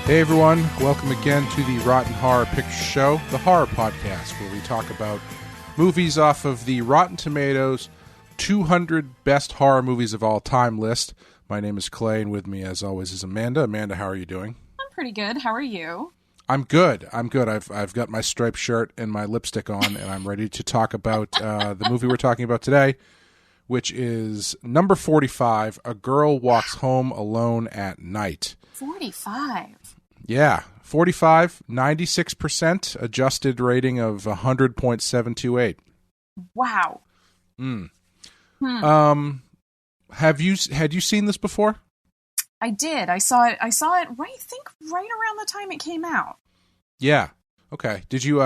Hey everyone, welcome again to the Rotten Horror Picture Show, the horror podcast where we talk about movies off of the Rotten Tomatoes 200 Best Horror Movies of All Time list. My name is Clay, and with me as always is Amanda. Amanda, how are you doing? I'm pretty good. How are you? I'm good. I've got my striped shirt and my lipstick on, and I'm ready to talk about the movie we're talking about today, which is number 45, A Girl Walks Home Alone at Night. 45? Yeah, 45, 96%, adjusted rating of 100.728. Wow. Had you seen this before? I did. I saw it right around the time it came out. Yeah. Okay. Did you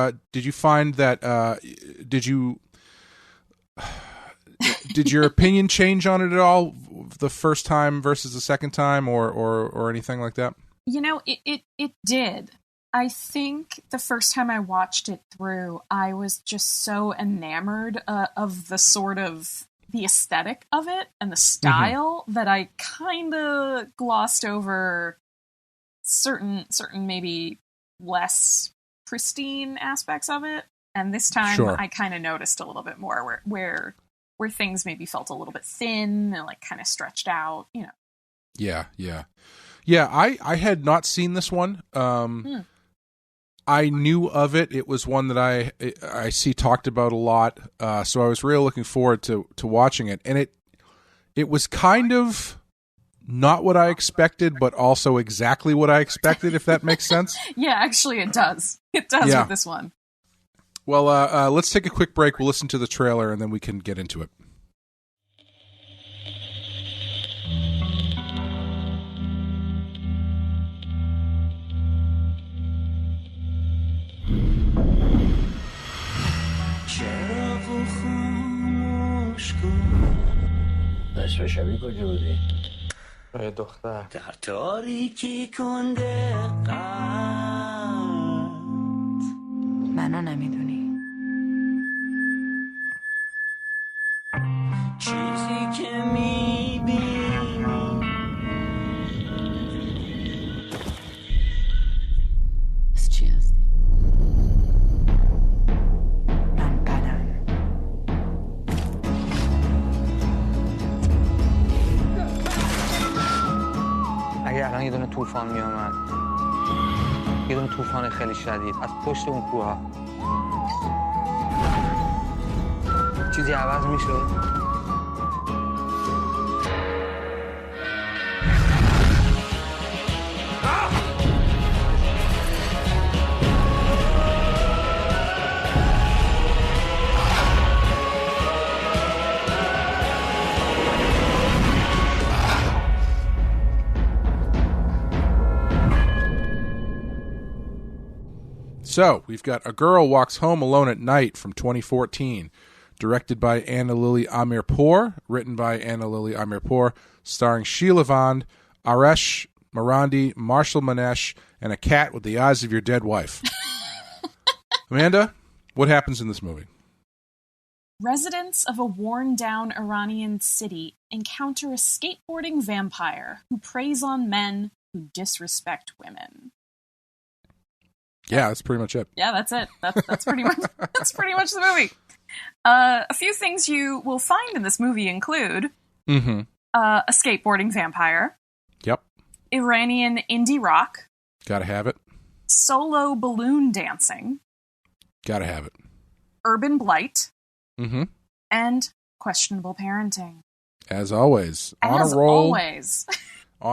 find that did your opinion change on it at all the first time versus the second time or anything like that? You know, it did. I think the first time I watched it through, I was just so enamored of the sort of the aesthetic of it and the style that I kind of glossed over certain maybe less pristine aspects of it. And this time I kind of noticed a little bit more where things maybe felt a little bit thin and like kind of stretched out, you know. Yeah, I had not seen this one. I knew of it. It was one that I see talked about a lot. So I was really looking forward to watching it. And it was kind of not what I expected, but also exactly what I expected, if that makes sense. Yeah, actually it does. It does with this one. Well, let's take a quick break. We'll listen to the trailer and then we can get into it. نصف شبی کجا بودی؟ ای دختر در تاریکی کنده قد منو نمیدونی چیزی که میبینی از چی هستی؟ من بدم اگه الان یه دونه طوفان میامد، یه دونه طوفان خیلی شدید از پشت اون کوه ها، چیزی عوض میشد؟ So, we've got A Girl Walks Home Alone at Night from 2014, directed by Ana Lily Amirpour, written by Ana Lily Amirpour, starring Sheila Vand, Aresh Marandi, Marshall Manesh, and a cat with the eyes of your dead wife. Amanda, what happens in this movie? Residents of a worn-down Iranian city encounter a skateboarding vampire who preys on men who disrespect women. Yeah, that's pretty much it. Yeah, that's it. That's pretty much the movie. A few things you will find in this movie include a skateboarding vampire. Yep. Iranian indie rock. Gotta have it. Solo balloon dancing. Gotta have it. Urban blight. And questionable parenting. As always. On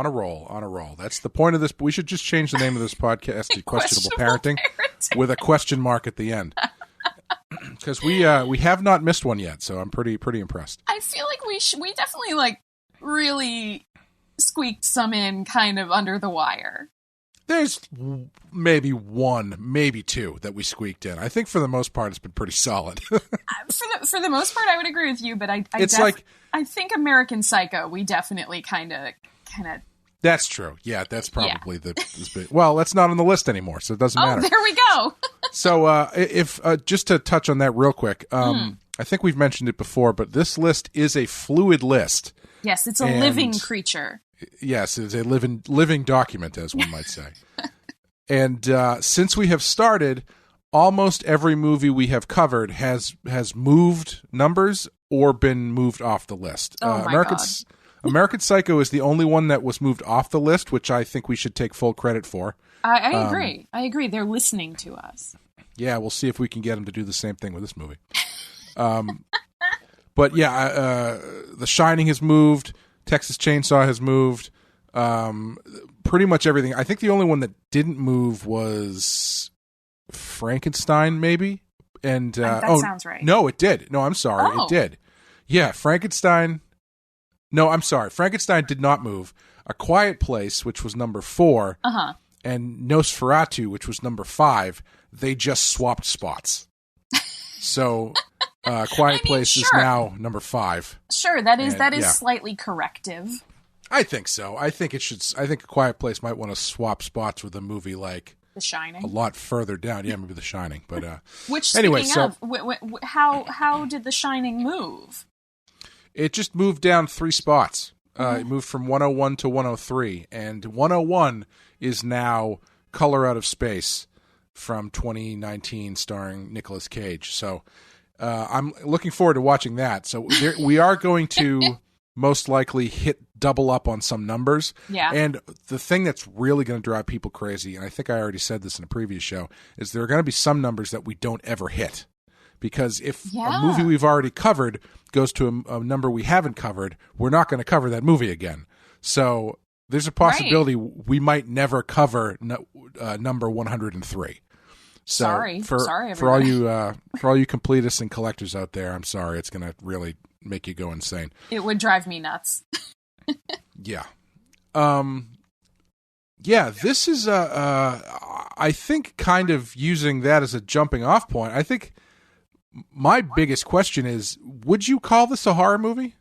a roll. That's the point of this. We should just change the name of this podcast to Questionable Parenting with a question mark at the end. Because we have not missed one yet, so I'm pretty impressed. I feel like we definitely really squeaked some in kind of under the wire. There's maybe one, maybe two that we squeaked in. I think for the most part it's been pretty solid. For the most part I would agree with you, but I think American Psycho we definitely kind of That's true. Yeah, that's probably the big. Well, that's not on the list anymore, so it doesn't matter. Oh, there we go. So, if just to touch on that real quick, I think we've mentioned it before, but this list is a fluid list. Yes, it's a living creature. Yes, it's a living document, as one might say. And since we have started, almost every movie we have covered has moved numbers or been moved off the list. Oh my God. American Psycho is the only one that was moved off the list, which I think we should take full credit for. I agree. I agree. They're listening to us. Yeah, we'll see if we can get them to do the same thing with this movie. But yeah, The Shining has moved. Texas Chainsaw has moved. Pretty much everything. I think the only one that didn't move was Frankenstein, maybe. And that sounds right. No, it did. No, I'm sorry, Oh. it did. Yeah, Frankenstein. No, I'm sorry. Frankenstein did not move. A Quiet Place, which was number 4, and Nosferatu, which was number 5. They just swapped spots. So, Quiet Place is now number 5. Sure, that is And, slightly corrective. I think so. I think A Quiet Place might want to swap spots with a movie like The Shining. a lot further down. Yeah, maybe The Shining. But Which, anyway, speaking of, how did The Shining move? it just moved down 3 spots. It moved from 101 to 103, and 101 is now Color Out of Space from 2019, starring Nicolas Cage. So I'm looking forward to watching that. So we are going to most likely hit double up on some numbers. Yeah. And the thing that's really going to drive people crazy, and I think I already said this in a previous show, is there are going to be some numbers that we don't ever hit. Because if a movie we've already covered goes to a number we haven't covered, we're not going to cover that movie again. So there's a possibility we might never cover number 103. So sorry, for all you completists and collectors out there, I'm sorry. It's going to really make you go insane. It would drive me nuts. Yeah. Yeah, this is I think kind of using that as a jumping off point. I think my biggest question is, would you call this a horror movie?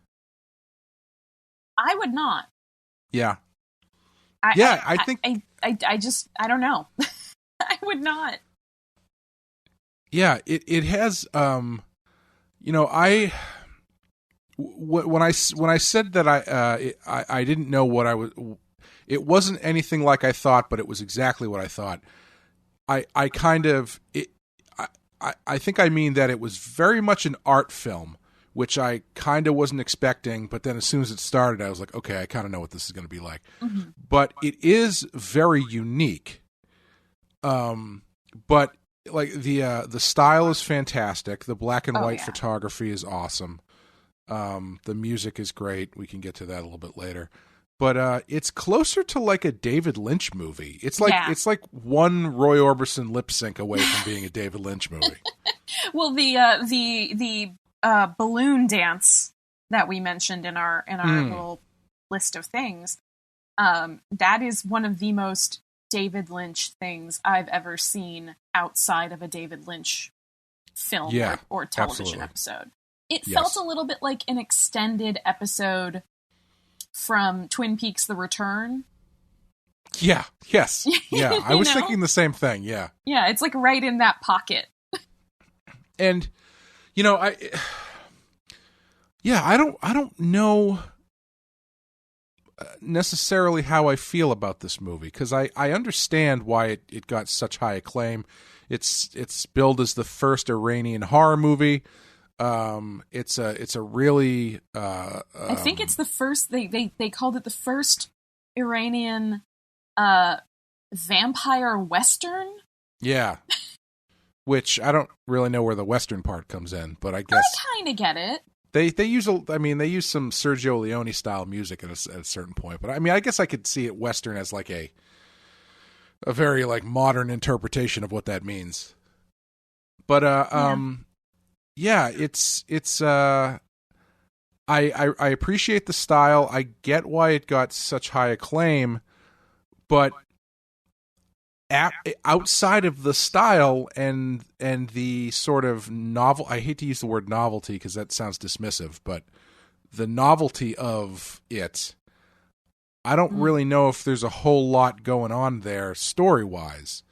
I would not. Yeah. I think I just I don't know. I would not. Yeah, it has when I said that I didn't know what I was, it wasn't anything like I thought, but it was exactly what I thought. I think I mean that it was very much an art film, which I kind of wasn't expecting, but then as soon as it started, I was like, okay, I kind of know what this is going to be like. Mm-hmm. But it is very unique. But like the style is fantastic. The black and white photography is awesome. The music is great. We can get to that a little bit later. But it's closer to like a David Lynch movie. It's like one Roy Orbison lip sync away from being a David Lynch movie. Well, the balloon dance that we mentioned in our little list of things, that is one of the most David Lynch things I've ever seen outside of a David Lynch film or television episode. It felt a little bit like an extended episode from Twin Peaks: The Return. Yeah. Yes. Yeah. I was thinking the same thing. Yeah. Yeah. It's like right in that pocket. And, I don't know necessarily how I feel about this movie, because I understand why it got such high acclaim. It's billed as the first Iranian horror movie. It's a really I think it's the first they called it the first Iranian vampire western. Yeah. Which I don't really know where the western part comes in, but I guess I kind of get it. They use some Sergio Leone style music at a certain point, but I mean I guess I could see it western as like a very like modern interpretation of what that means. But yeah, it's I appreciate the style. I get why it got such high acclaim, but outside of the style and the sort of novel, I hate to use the word novelty because that sounds dismissive, but the novelty of it, I don't really know if there's a whole lot going on there story-wise.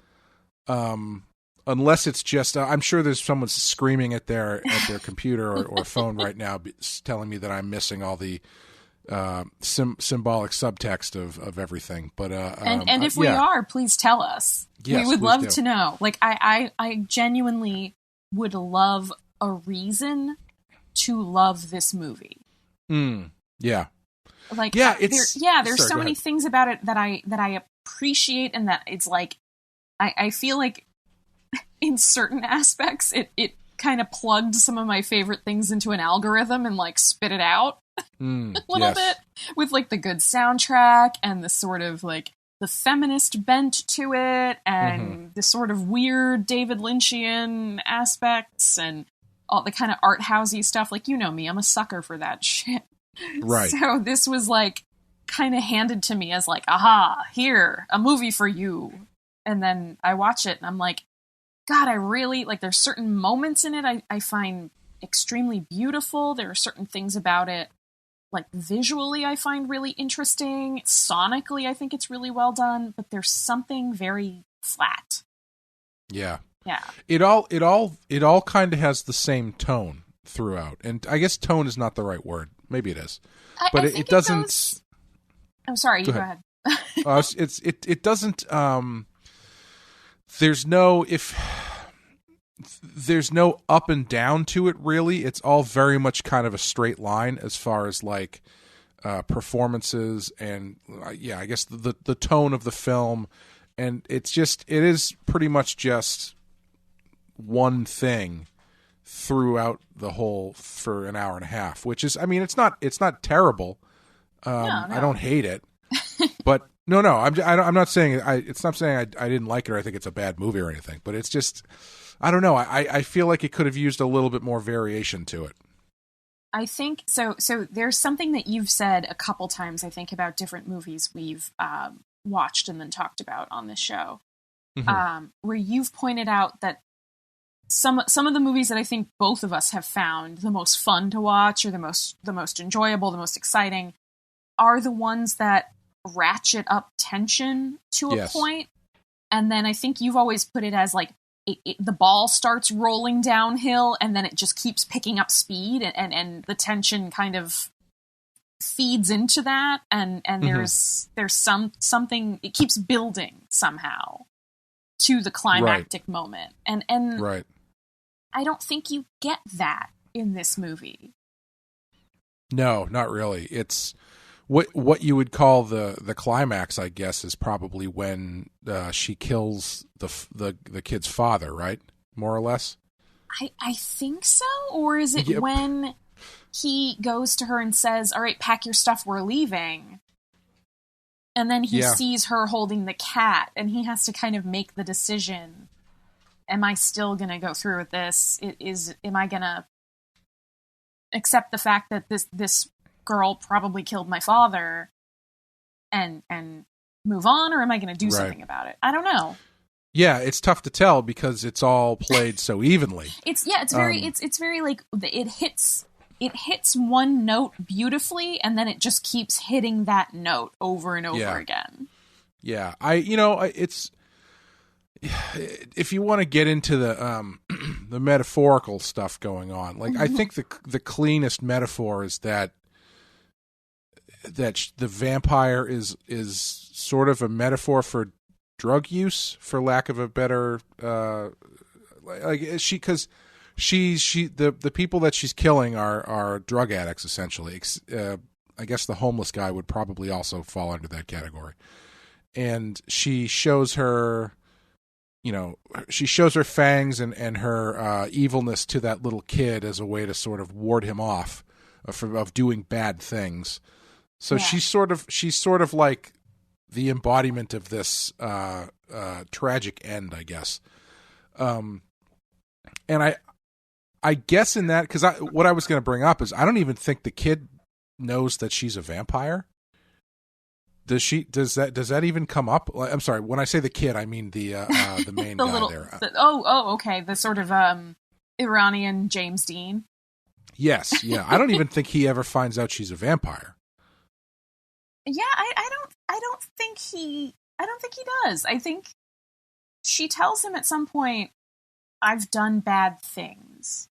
Unless it's just, I'm sure there's someone screaming at their computer or phone right now telling me that I'm missing all the symbolic subtext of everything. But and if we are, please tell us. Yes, we would please love do. to know. Like I genuinely would love a reason to love this movie. Yeah. Like Yeah, there's sorry, so go many ahead. things about it that I appreciate, and that it's like I feel like in certain aspects it kind of plugged some of my favorite things into an algorithm and like spit it out a little bit, with like the good soundtrack and the sort of like the feminist bent to it, and the sort of weird David Lynchian aspects, and all the kind of art housey stuff. Like, you know me, I'm a sucker for that shit. Right. So this was like kind of handed to me as like, aha, here, a movie for you. And then I watch it and I'm like, God, I really like, there's certain moments in it I find extremely beautiful. There are certain things about it, like visually, I find really interesting. Sonically, I think it's really well done, but there's something very flat. Yeah. Yeah. It all kind of has the same tone throughout. And I guess tone is not the right word. Maybe it is. But I it think doesn't goes... I'm sorry, you go ahead. It doesn't there's no up and down to it, really. It's all very much kind of a straight line as far as like performances and I guess the tone of the film, and it is pretty much just one thing throughout the whole for an hour and a half, which is, I mean, it's not terrible. No. I don't hate it, but no, I'm not saying I didn't like it or I think it's a bad movie or anything, but it's just, I don't know. I feel like it could have used a little bit more variation to it. I think so. So there's something that you've said a couple times, I think, about different movies we've watched and then talked about on this show, where you've pointed out that some of the movies that I think both of us have found the most fun to watch, or the most enjoyable, the most exciting, are the ones that ratchet up tension to a point. And then I think you've always put it as like the ball starts rolling downhill and then it just keeps picking up speed, and the tension kind of feeds into that, and there's something, it keeps building somehow to the climactic moment, and right. I don't think you get that in this movie. No, not really. It's what you would call the climax, I guess, is probably when she kills the kid's father, right? More or less. I think so, or is it when he goes to her and says, "All right, pack your stuff, we're leaving," and then he sees her holding the cat, and he has to kind of make the decision: am I still going to go through with this? Am I going to accept the fact that this girl probably killed my father and move on, or am I going to do something about it? I don't know. Yeah, it's tough to tell because it's all played so evenly. It's very like it hits one note beautifully, and then it just keeps hitting that note over and over again. Yeah, it's, if you want to get into the the metaphorical stuff going on, like I think the cleanest metaphor is that the vampire is sort of a metaphor for drug use, for lack of a better the people that she's killing are drug addicts essentially. I guess the homeless guy would probably also fall under that category. And she shows her, she shows her fangs and her evilness to that little kid as a way to sort of ward him off of doing bad things. So she's sort of like the embodiment of this tragic end, I guess. And I guess in that, because what I was going to bring up is I don't even think the kid knows that she's a vampire. Does she? Does that even come up? I'm sorry. When I say the kid, I mean the main guy there. Okay. The sort of Iranian James Dean. Yes. Yeah. I don't even think he ever finds out she's a vampire. Yeah, I don't think he does. I think she tells him at some point, "I've done bad things."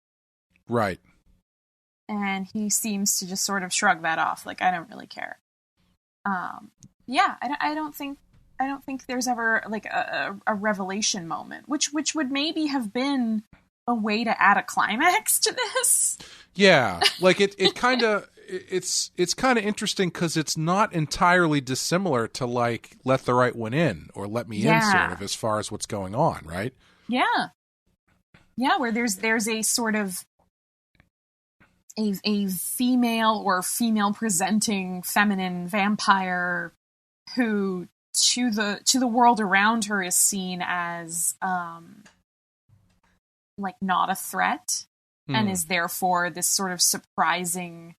Right. And he seems to just sort of shrug that off, like, I don't really care. I don't think there's ever like a revelation moment, which would maybe have been a way to add a climax to this. Yeah, like it's kind of interesting because it's not entirely dissimilar to like Let the Right One In or Let Me In, sort of, as far as what's going on, right? Yeah, where there's a sort of a female or female presenting feminine vampire who to the world around her is seen as like not a threat, and is therefore this sort of surprising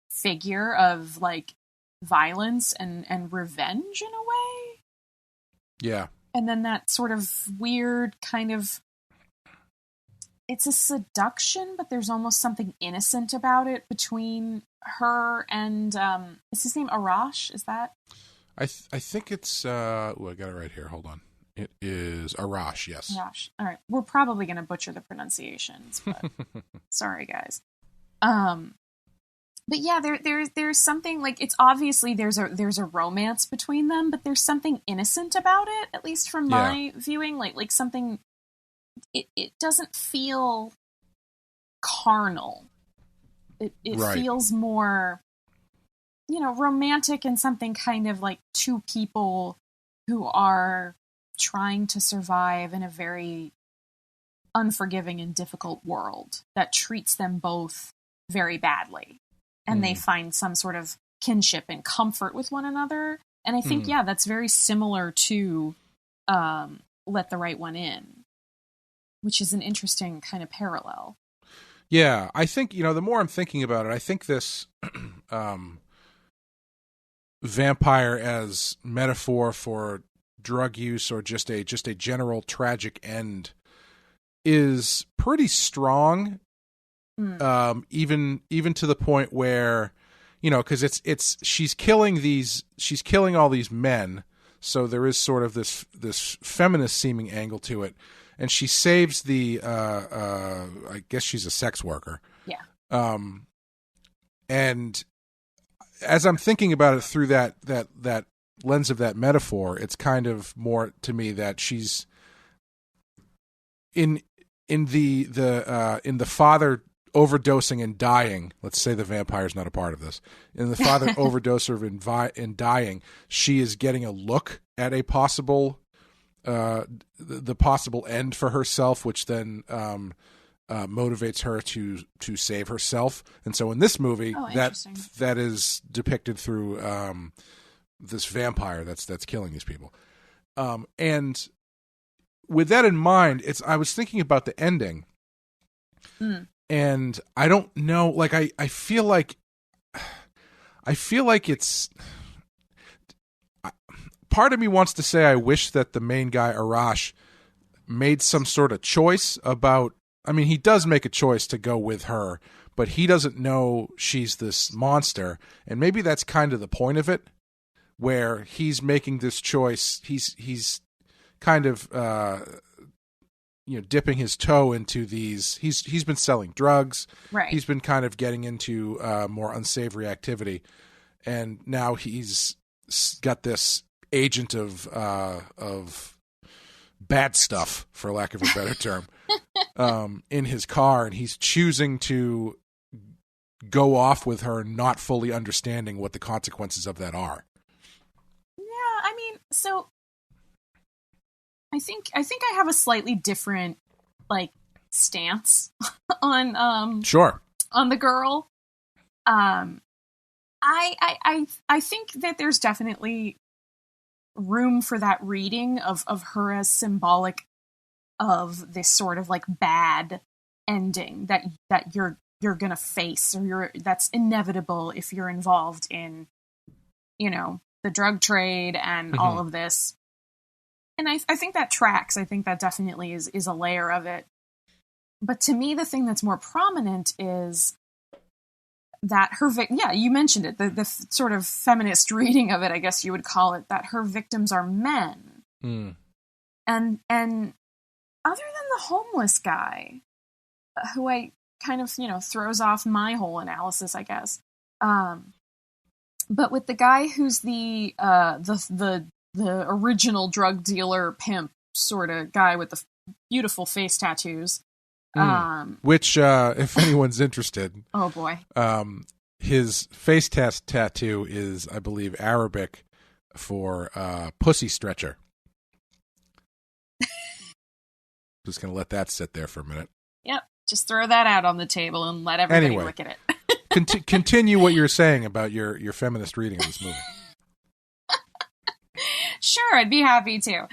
figure of like violence and revenge in a way. Yeah. And then that sort of weird kind of, it's a seduction, but there's almost something innocent about it between her and is his name Arash? Is that? I think it's I got it right here. Hold on. It is Arash, yes. Arash. All right. We're probably going to butcher the pronunciations, but sorry guys. But yeah, there's something like, it's obviously there's a romance between them, but there's something innocent about it, at least from my viewing, like something, it doesn't feel carnal. It right. feels more, romantic, and something kind of like two people who are trying to survive in a very unforgiving and difficult world that treats them both very badly. And they find some sort of kinship and comfort with one another. And I think, that's very similar to Let the Right One In, which is an interesting kind of parallel. Yeah, I think, the more I'm thinking about it, I think this vampire as metaphor for drug use or just a general tragic end is pretty strong. Even to the point where, because she's killing all these men, so there is sort of this feminist seeming angle to it, and she saves the I guess she's a sex worker. Yeah. And as I'm thinking about it through that lens of that metaphor, it's kind of more to me that she's in the father overdosing and dying. Let's say the vampire's not a part of this. In the father overdoser and dying, she is getting a look at a possible the possible end for herself, which then motivates her to save herself. And so in this movie, that is depicted through this vampire that's killing these people. And with that in mind, I was thinking about the ending. And I don't know, like I feel like it's, part of me wants to say I wish that the main guy Arash made some sort of choice about, I mean, he does make a choice to go with her, but he doesn't know she's this monster, and maybe that's kind of the point of it, where he's making this choice. He's kind of dipping his toe into these. He's been selling drugs. Right. He's been kind of getting into more unsavory activity, and now he's got this agent of bad stuff, for lack of a better term, in his car, and he's choosing to go off with her, not fully understanding what the consequences of that are. Yeah, I mean, so I think I have a slightly different stance on Sure. on the girl. I think that there's definitely room for that reading of her as symbolic of this sort of bad ending that you're gonna face, or that's inevitable if you're involved in the drug trade and all of this. And I think that tracks. I think that definitely is a layer of it. But to me, the thing that's more prominent is that you mentioned it, the sort of feminist reading of it, I guess you would call it, that her victims are men. And other than the homeless guy, who I kind of, throws off my whole analysis, I guess. But with the guy who's the original drug dealer pimp sort of guy with the beautiful face tattoos, which, if anyone's interested, oh boy, his face tattoo is, I believe, Arabic for pussy stretcher. Just gonna let that sit there for a minute. Yep, just throw that out on the table and let everybody look at it. Continue what you're saying about your feminist reading of this movie. Sure, I'd be happy to.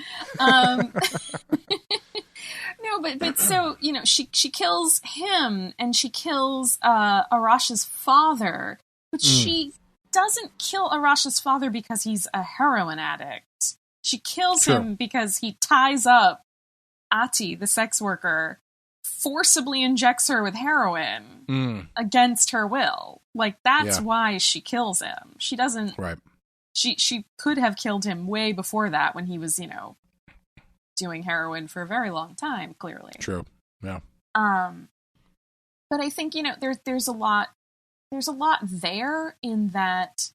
No, but so, she kills him and she kills Arash's father, but she doesn't kill Arash's father because he's a heroin addict. She kills him because he ties up Ati, the sex worker, forcibly injects her with heroin against her will. Like, that's why she kills him. She doesn't... Right. She could have killed him way before that when he was, doing heroin for a very long time, clearly. True. Yeah. But I think, there's a lot there in that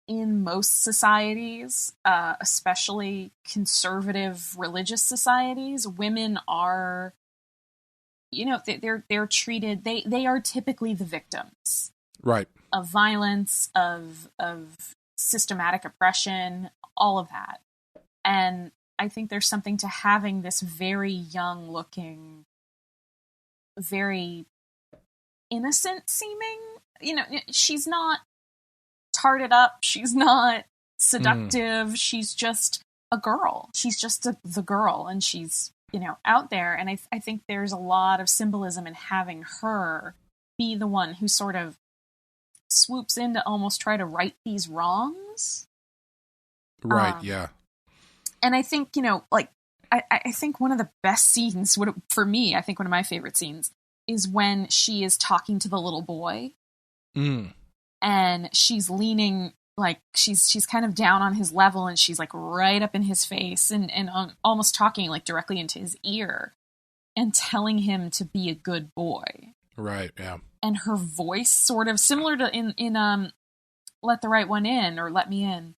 in most societies, especially conservative religious societies, women are, they're treated, they are typically the victims. Right. Of violence, of systematic oppression, all of that. And I think there's something to having this very young looking, very innocent seeming, she's not tarted up, she's not seductive, she's just a girl. She's just the girl, and she's, out there. And I think there's a lot of symbolism in having her be the one who sort of swoops in to almost try to right these wrongs. Right, yeah. And I think, I think one of the best scenes, for me, I think one of my favorite scenes, is when she is talking to the little boy. And she's leaning, like, she's kind of down on his level, and she's, like, right up in his face, and almost talking, like, directly into his ear, and telling him to be a good boy. Right, yeah. And her voice, sort of similar to in Let the Right One In, or Let Me In,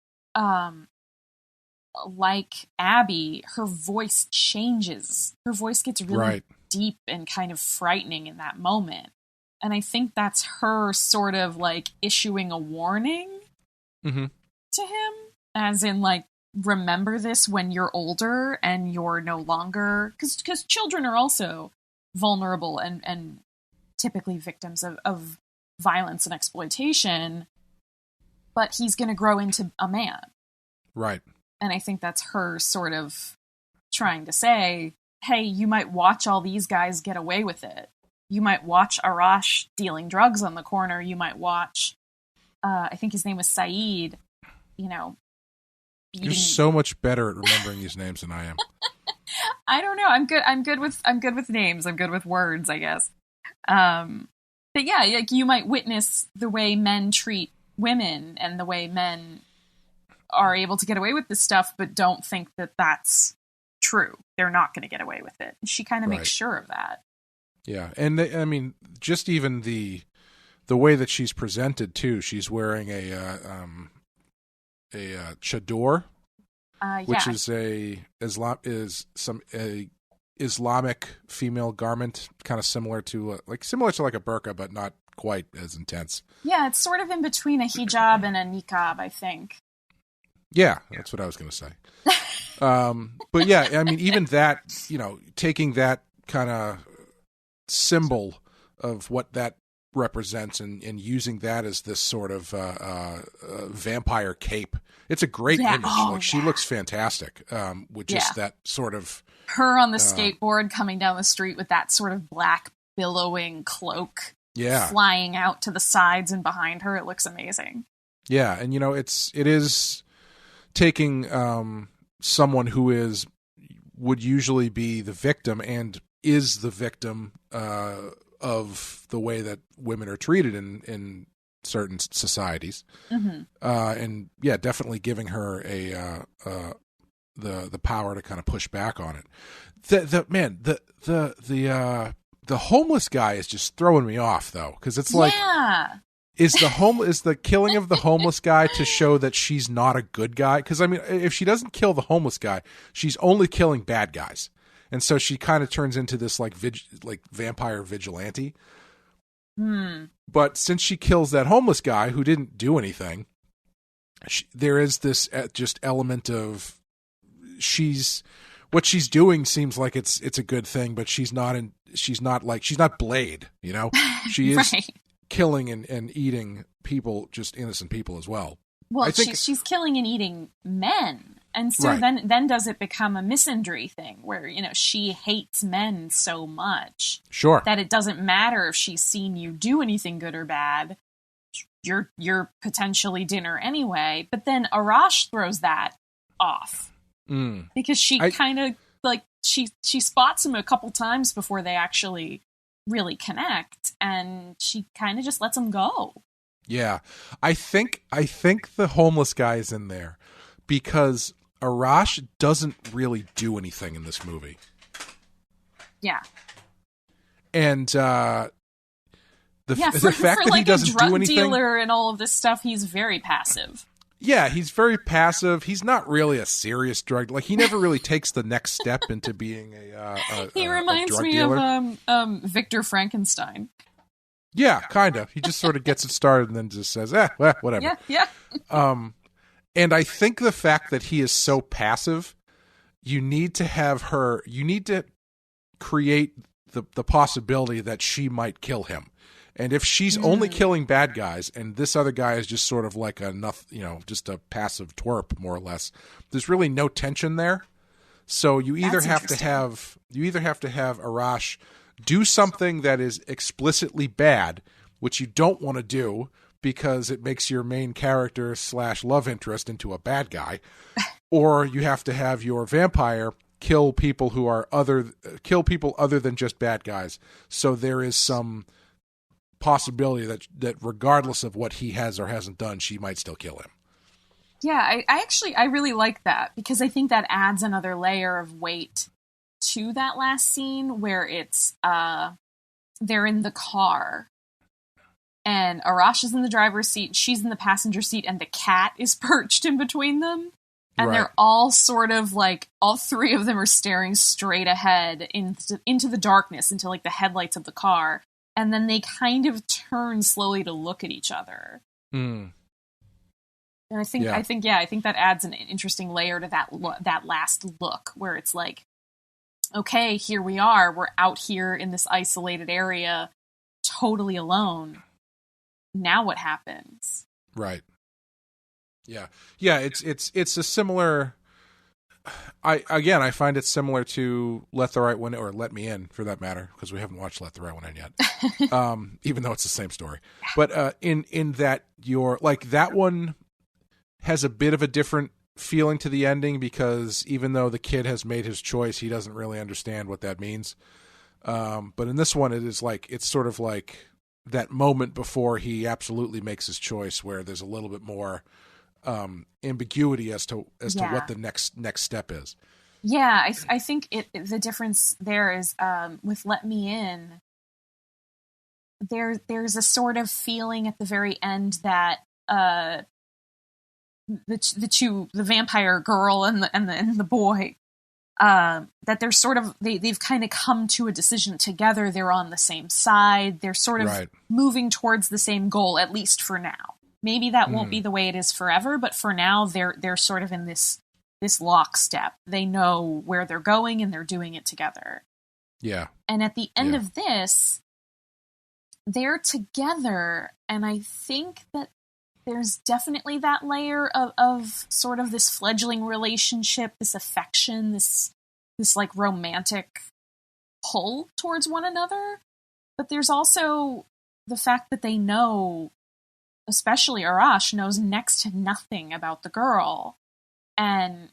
like Abby, her voice changes. Her voice gets really deep and kind of frightening in that moment. And I think that's her sort of, like, issuing a warning to him, as in, like, remember this when you're older and you're no longer... Because children are also vulnerable and typically victims of violence and exploitation, but he's going to grow into a man. Right. And I think that's her sort of trying to say, hey, you might watch all these guys get away with it. You might watch Arash dealing drugs on the corner. You might watch, I think his name was Saeed, You're so much better at remembering these names than I am. I don't know. I'm good with names. I'm good with words, I guess. But yeah, like, you might witness the way men treat women and the way men are able to get away with this stuff, but don't think that that's true. They're not going to get away with it. She kind of makes sure of that. Yeah. And I mean, just even the way that she's presented too, she's wearing a chador, which is a Islamic female garment, kind of similar to like a burqa, but not quite as intense. Yeah, it's sort of in between a hijab and a niqab, I think. Yeah, that's what I was going to say. But yeah, I mean, even that, taking that kind of symbol of what that represents and using that as this sort of vampire cape. It's a great image. She looks fantastic with just that sort of... Her on the skateboard coming down the street with that sort of black billowing cloak flying out to the sides and behind her. It looks amazing. Yeah, and it is taking someone who would usually be the victim and is the victim of the way that women are treated in certain societies, and definitely giving her the power to kind of push back on it. The the homeless guy is just throwing me off though, because it's like, is the killing of the homeless guy to show that she's not a good guy? Because I mean, if she doesn't kill the homeless guy, she's only killing bad guys, and so she kind of turns into this like vampire vigilante. But since she kills that homeless guy who didn't do anything, there is this just element of what she's doing seems like it's a good thing, but she's not Blade, you know. She is right. killing and eating people, just innocent people as well. Well, I think she's killing and eating men, and so right. then does it become a misandry thing where, you know, she hates men so much that it doesn't matter if she's seen you do anything good or bad, you're potentially dinner anyway. But then Arash throws that off because she kind of like she spots him a couple times before they actually really connect, and she kind of just lets him go. Yeah, I think the homeless guy is in there because Arash doesn't really do anything in this movie. Yeah, and the fact for that like he doesn't a drug do anything, dealer and all of this stuff, he's very passive. Yeah, he's very passive. He's not really a serious drug. Like he never really takes the next step into being he reminds drug me dealer. of Victor Frankenstein. Yeah, kind of. He just sort of gets it started and then just says, well, whatever. Yeah. And I think the fact that he is so passive, you need to create the possibility that she might kill him. And if she's only killing bad guys and this other guy is just sort of like just a passive twerp, more or less, there's really no tension there. So you either have to have Arash do something that is explicitly bad, which you don't want to do because it makes your main character / love interest into a bad guy, or you have to have your vampire kill people other than just bad guys. So there is some possibility that regardless of what he has or hasn't done, she might still kill him. Yeah, I really like that because I think that adds another layer of weight to that last scene where it's they're in the car and Arash is in the driver's seat, she's in the passenger seat, and the cat is perched in between them. And they're all sort of like, all three of them are staring straight ahead into the darkness, into like the headlights of the car. And then they kind of turn slowly to look at each other. And I think that adds an interesting layer to that last look where it's like, okay, here we are. We're out here in this isolated area, totally alone. Now what happens? Right. Yeah. Yeah. It's a similar. I find it similar to Let the Right One, or Let Me In, for that matter, because we haven't watched Let the Right One In yet. Even though it's the same story, but in that that one has a bit of a different feeling to the ending because even though the kid has made his choice, he doesn't really understand what that means. But in this one, it's sort of like that moment before he absolutely makes his choice, where there's a little bit more ambiguity as to what the next step is. Yeah, I think the difference there is with Let Me In. There's a sort of feeling at the very end that the vampire girl and the boy, that they're sort of they've kind of come to a decision together. They're on the same side. They're sort of moving towards the same goal, at least for now. Maybe that won't be the way it is forever, but for now they're sort of in this lockstep. They know where they're going and they're doing it together. Yeah. And at the end of this, they're together, and I think that there's definitely that layer of sort of this fledgling relationship, this affection, this like romantic pull towards one another. But there's also the fact that they know, especially Arash, knows next to nothing about the girl. And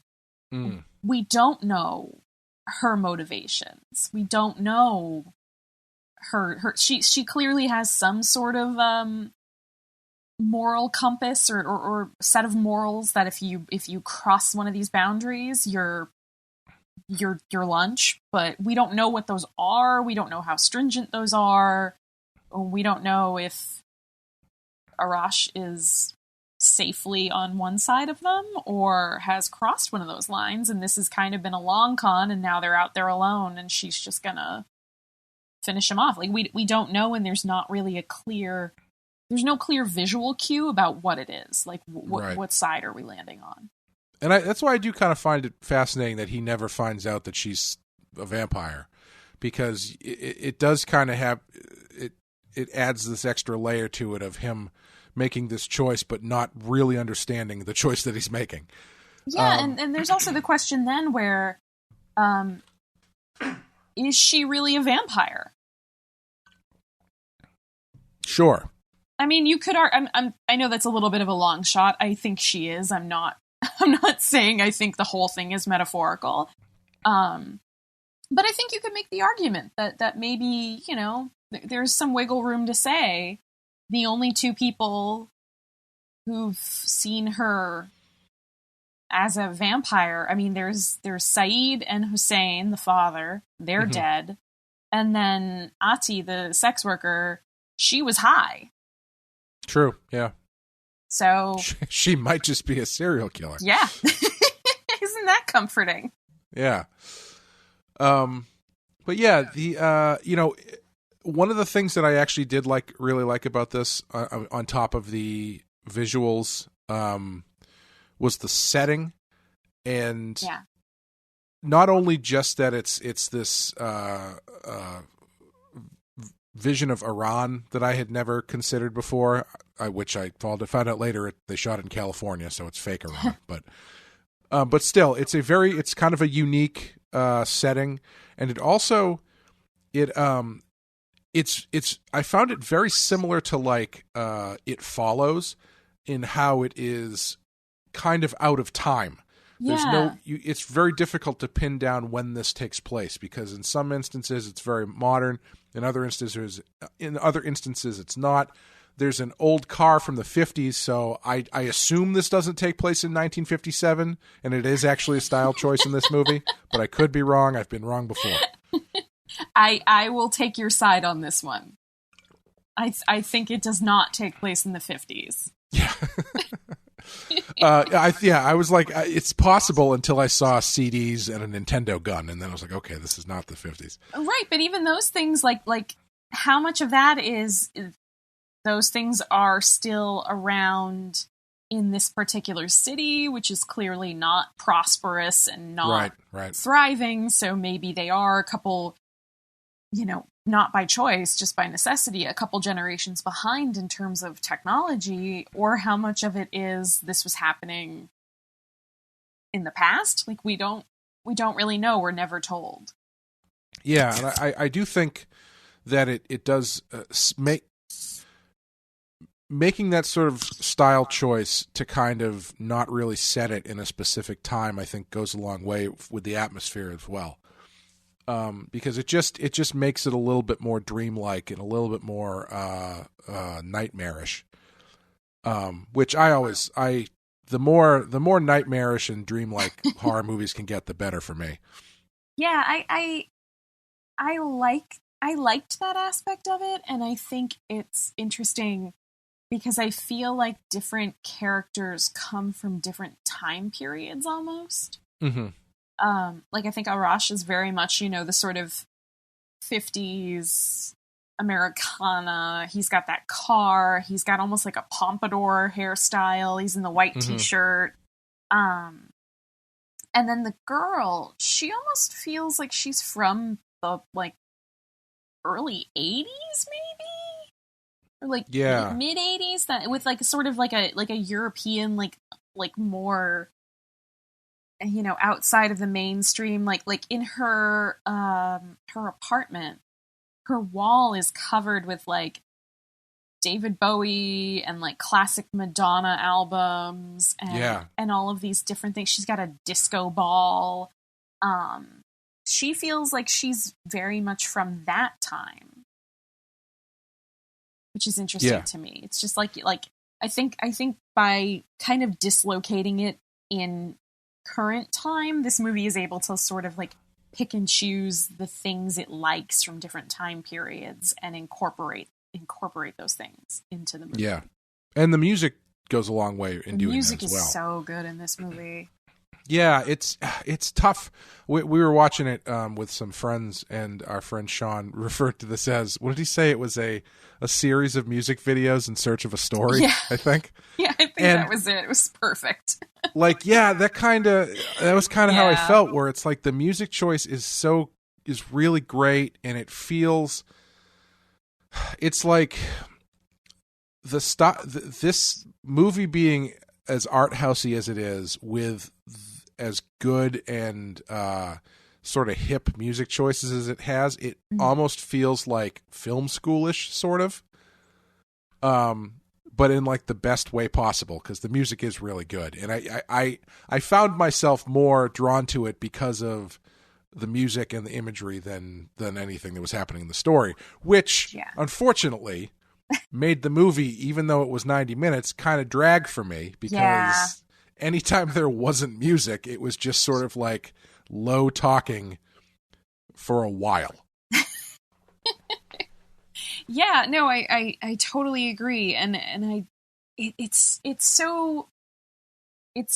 we don't know her motivations. We don't know her she clearly has some sort of moral compass or set of morals that if you cross one of these boundaries, you're your lunch, but we don't know what those are. We don't know how stringent those are. We don't know if Arash is safely on one side of them or has crossed one of those lines, and this has kind of been a long con, and now they're out there alone, and she's just gonna finish him off. Like, we don't know, and there's not really there's no clear visual cue about what it is. Like, what side are we landing on? And that's why I do kind of find it fascinating that he never finds out that she's a vampire, because it does kind of have it adds this extra layer to it of him making this choice, but not really understanding the choice that he's making. Yeah, and there's also the question then where, is she really a vampire? Sure. I mean, you could. I know that's a little bit of a long shot. I think she is. I'm not saying I think the whole thing is metaphorical. But I think you could make the argument that maybe, there's some wiggle room to say the only two people who've seen her as a vampire, I mean, there's Saeed and Hussein, the father, they're dead. And then Ati, the sex worker, she was high. True, yeah. So she might just be a serial killer. Yeah. Isn't that comforting? Yeah. But yeah, the one of the things that I actually did really like about this, on top of the visuals, was the setting, and not only just that it's this vision of Iran that I had never considered before, which I found out later they shot in California, so it's fake Iran, but still, it's kind of a unique setting, and it also I found it very similar to It Follows, in how it is kind of out of time. It's very difficult to pin down when this takes place, because in some instances it's very modern, in other instances it's not. There's an old car from the 50s, so I assume this doesn't take place in 1957, and it is actually a style choice in this movie, but I could be wrong. I've been wrong before. I will take your side on this one. I think it does not take place in the 50s. Yeah. I was like, it's possible, until I saw CDs and a Nintendo gun, and then I was like, okay, this is not the 50s. Right, but even those things, like how much of that is those things are still around in this particular city, which is clearly not prosperous and not thriving, so maybe they are a couple, not by choice, just by necessity, a couple generations behind in terms of technology, or how much of it is this was happening in the past. Like, we don't really know. We're never told. Yeah, and I do think that it does making that sort of style choice to kind of not really set it in a specific time, I think goes a long way with the atmosphere as well. Because it just makes it a little bit more dreamlike and a little bit more nightmarish. Which the more nightmarish and dreamlike horror movies can get, the better for me. Yeah, I liked that aspect of it, and I think it's interesting because I feel like different characters come from different time periods almost. Mm-hmm. I think Arash is very much, the sort of 50s Americana. He's got that car. He's got almost like a pompadour hairstyle. He's in the white t-shirt. And then the girl, she almost feels like she's from the early 80s maybe? Or mid 80s, that with sort of like a European more outside of the mainstream, like in her her apartment, her wall is covered with David Bowie and classic Madonna albums and all of these different things. She's got a disco ball. She feels like she's very much from that time, which is interesting to me. It's just I think by kind of dislocating it in current time, this movie is able to sort of like pick and choose the things it likes from different time periods and incorporate those things into the movie. Yeah. And the music goes a long way in doing that as well. The music is so good in this movie. Yeah, it's tough. We were watching it with some friends, and our friend Sean referred to this as, what did he say? It was a series of music videos in search of a story, Yeah. I think. Yeah, I think that was it. It was perfect. Like, yeah, that was kind of how I felt, where it's like the music choice is really great, and it feels, it's like this movie being as art housey as it is, with as good and sort of hip music choices as it has, it almost feels like film schoolish, sort of. But in like the best way possible, because the music is really good, and I found myself more drawn to it because of the music and the imagery than anything that was happening in the story, which unfortunately made the movie, even though it was 90 minutes, kind of drag for me, because anytime there wasn't music, it was just sort of like low talking for a while. Yeah, no, I totally agree, and it's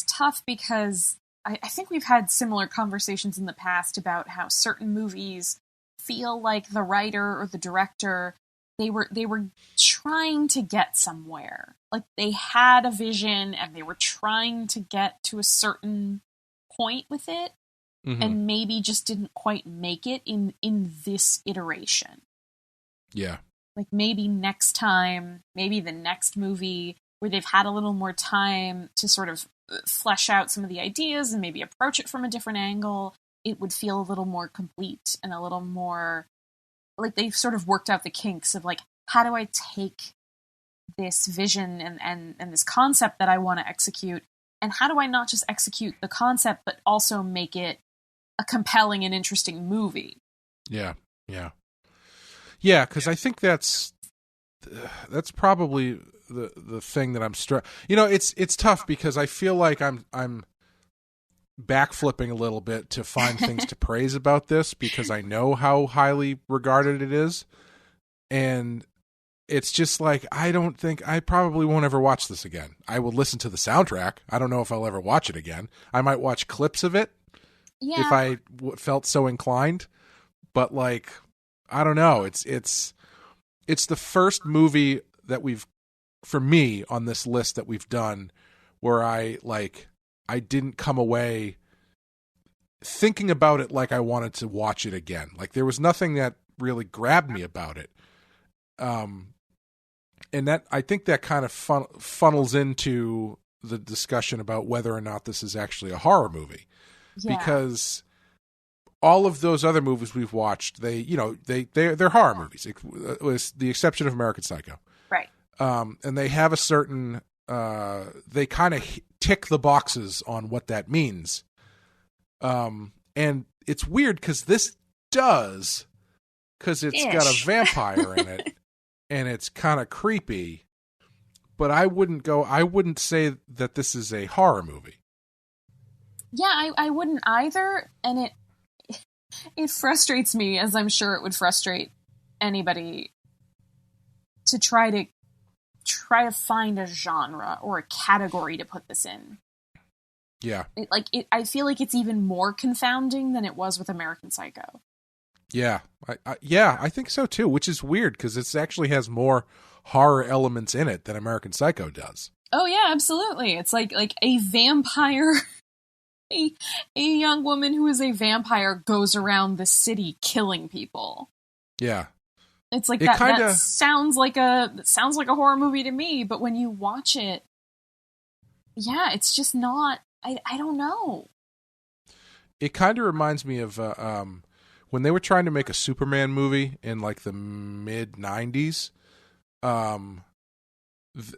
tough because I think we've had similar conversations in the past about how certain movies feel like the writer or the director, they were trying to get somewhere. Like they had a vision and they were trying to get to a certain point with it, and maybe just didn't quite make it in this iteration. Yeah. Like maybe next time, maybe the next movie where they've had a little more time to sort of flesh out some of the ideas and maybe approach it from a different angle, it would feel a little more complete and a little more like they've sort of worked out the kinks of like, how do I take this vision and this concept that I want to execute, and how do I not just execute the concept but also make it a compelling and interesting movie? Yeah, because I think that's probably the thing that I'm it's tough because I feel like I'm backflipping a little bit to find things to praise about this, because I know how highly regarded it is, and it's just like I probably won't ever watch this again. I will listen to the soundtrack. I don't know if I'll ever watch it again. I might watch clips of it if I felt so inclined, but like, I don't know. It's the first movie that for me on this list that we've done where I didn't come away thinking about it like I wanted to watch it again. Like there was nothing that really grabbed me about it. And that, I think that kind of funnels into the discussion about whether or not this is actually a horror movie, because all of those other movies we've watched, they're horror movies, with the exception of American Psycho. Right. And they have a certain, they kind of tick the boxes on what that means. And it's weird because this does, because it's got a vampire in it and it's kind of creepy, but I wouldn't say that this is a horror movie. Yeah, I wouldn't either. And it frustrates me, as I'm sure it would frustrate anybody, to try to find a genre or a category to put this in. Yeah. I feel like it's even more confounding than it was with American Psycho. Yeah. I think so too, which is weird because it actually has more horror elements in it than American Psycho does. Oh yeah, absolutely. It's like a vampire, a young woman who is a vampire goes around the city killing people. Yeah. It's like that sounds like a horror movie to me, but when you watch it, yeah, it's just not. I don't know. It kind of reminds me of when they were trying to make a Superman movie in like the mid 90s.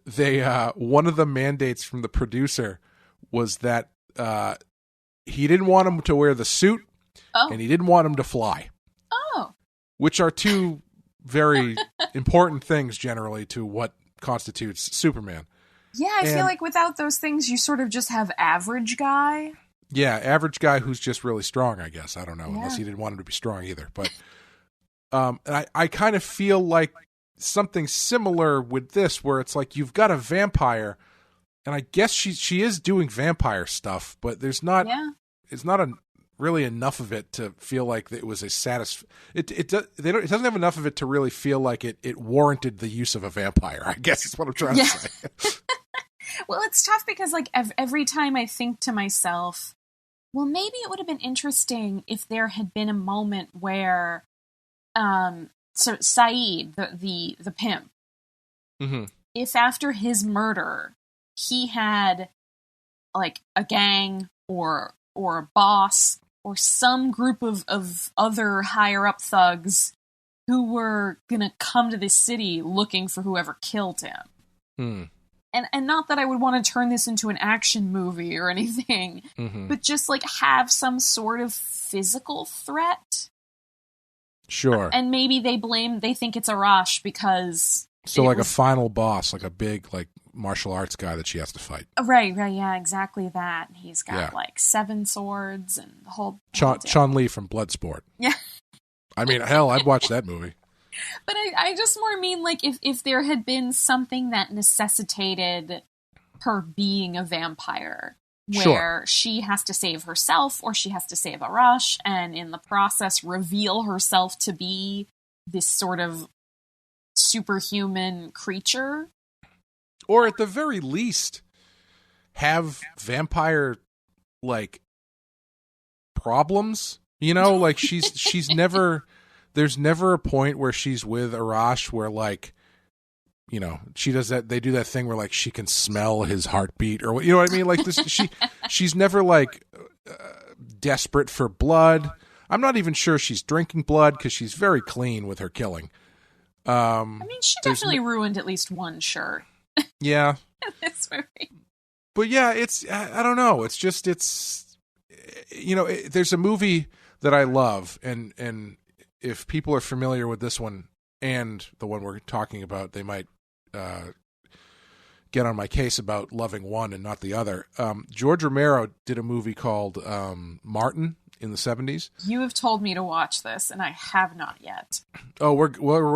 They one of the mandates from the producer was that he didn't want him to wear the suit, and he didn't want him to fly. Oh, which are two very important things generally to what constitutes Superman. Yeah, I feel like without those things, you sort of just have average guy. Yeah, average guy who's just really strong, I guess. I don't know, Yeah. unless he didn't want him to be strong either. But and I kind of feel like something similar with this, where it's like you've got a vampire, and I guess she is doing vampire stuff, but there's not it's not really enough of it to feel like it was a it doesn't have enough of it to really feel like it warranted the use of a vampire, I guess is what I'm trying to say. Well, it's tough because like every time I think to myself, well, maybe it would have been interesting if there had been a moment where so Saeed, the pimp, Mm-hmm. if after his murder he had like a gang or a boss or some group of other higher up thugs who were gonna come to this city looking for whoever killed him. Hmm. And not that I would want to turn this into an action movie or anything, Mm-hmm. but just like have some sort of physical threat. Sure. And maybe they think it's Arash because So like a final boss, like a big like martial arts guy that she has to fight. Right, yeah, exactly that. He's got Yeah. like 7 swords and the whole Chun deal. Li from Bloodsport. Yeah. I mean, hell, I'd watch that movie. But I just more mean like if there had been something that necessitated her being a vampire, where she has to save herself or she has to save Arash, and in the process reveal herself to be this sort of superhuman creature. Or at the very least, have vampire like problems. You know, like she's never. There's never a point where she's with Arash where like, you know, she does that. They do that thing where like she can smell his heartbeat, or you know what I mean. Like this, she's never like desperate for blood. I'm not even sure she's drinking blood because she's very clean with her killing. I mean, she definitely ruined at least one shirt. Yeah. In this movie. But yeah, I don't know. It's just, you know, there's a movie that I love, and if people are familiar with this one and the one we're talking about, they might get on my case about loving one and not the other. George Romero did a movie called Martin in the 70s. You have told me to watch this, and I have not yet. Oh, we're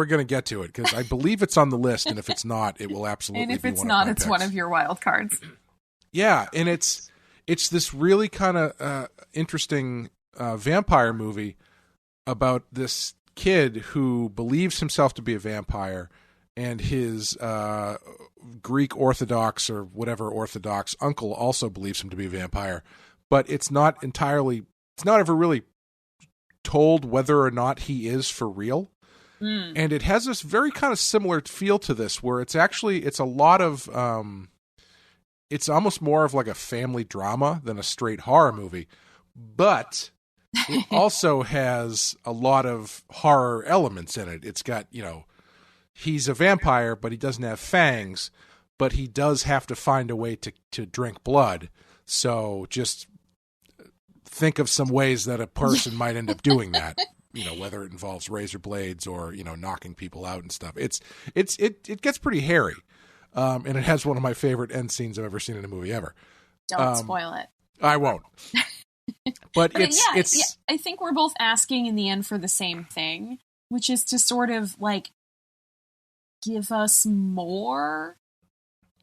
going to get to it because I believe it's on the list, and if it's not, it will absolutely. And if be it's one not, of my it's picks. one of your wild cards. Yeah, and it's this really kind of interesting vampire movie about this kid who believes himself to be a vampire, and his Greek Orthodox or whatever Orthodox uncle also believes him to be a vampire, but it's not ever really told whether or not he is for real. And it has this very kind of similar feel to this, where it's a lot of it's almost more of like a family drama than a straight horror movie, but it also has a lot of horror elements in it. It's got, you know, he's a vampire, but he doesn't have fangs, but he does have to find a way to drink blood. So just think of some ways that a person might end up doing that, you know, whether it involves razor blades or, you know, knocking people out and stuff. It gets pretty hairy. And it has one of my favorite end scenes I've ever seen in a movie ever. Don't spoil it. I won't. But it's I think we're both asking in the end for the same thing, which is to sort of like give us more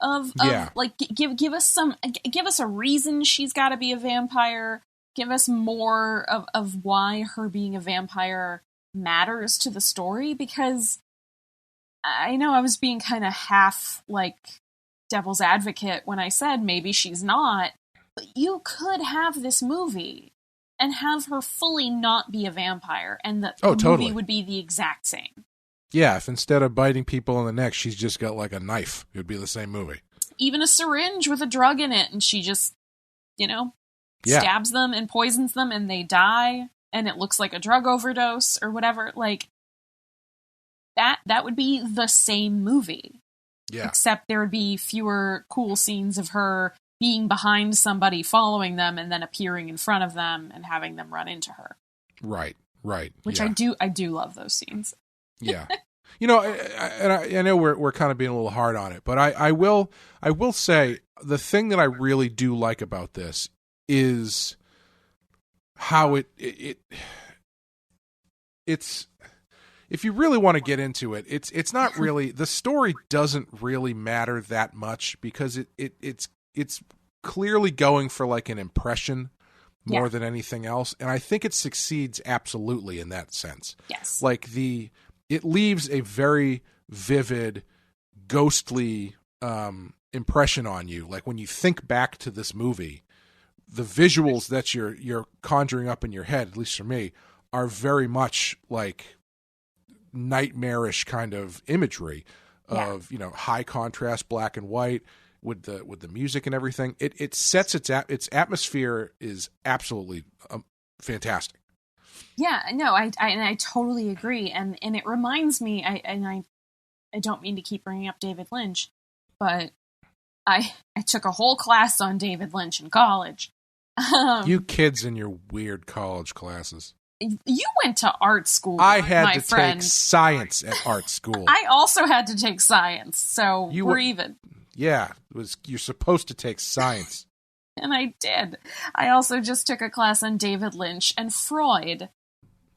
of like give us a reason she's got to be a vampire. Give us more of why her being a vampire matters to the story, because I know I was being kind of half like devil's advocate when I said maybe she's not, but you could have this movie and have her fully not be a vampire, and the totally. movie would be the exact same. Yeah, if instead of biting people in the neck, she's just got like a knife, it would be the same movie. Even a syringe with a drug in it, and she just, you know, stabs them and poisons them and they die, and it looks like a drug overdose or whatever. Like, that would be the same movie. Yeah. Except there would be fewer cool scenes of her being behind somebody, following them, and then appearing in front of them and having them run into her. Right. Which yeah. I do love those scenes. Yeah. You know, I know we're kind of being a little hard on it, but I will say the thing that I really do like about this is how it's if you really want to get into it, it's not really, the story doesn't really matter that much because it's clearly going for like an impression more than anything else, and I think it succeeds absolutely in that sense. Yes. Like it leaves a very vivid, ghostly impression on you. Like when you think back to this movie, the visuals that you're conjuring up in your head, at least for me, are very much like nightmarish kind of imagery of, you know, high contrast black and white with the music and everything. It sets its atmosphere is absolutely fantastic. Yeah, no, I totally agree, and it reminds me, I don't mean to keep bringing up David Lynch, but I took a whole class on David Lynch in college. You kids in your weird college classes. You went to art school. I had my to friend. take science at art school. I also had to take science, so we're even. Yeah, you're supposed to take science. And I did. I also just took a class on David Lynch and Freud.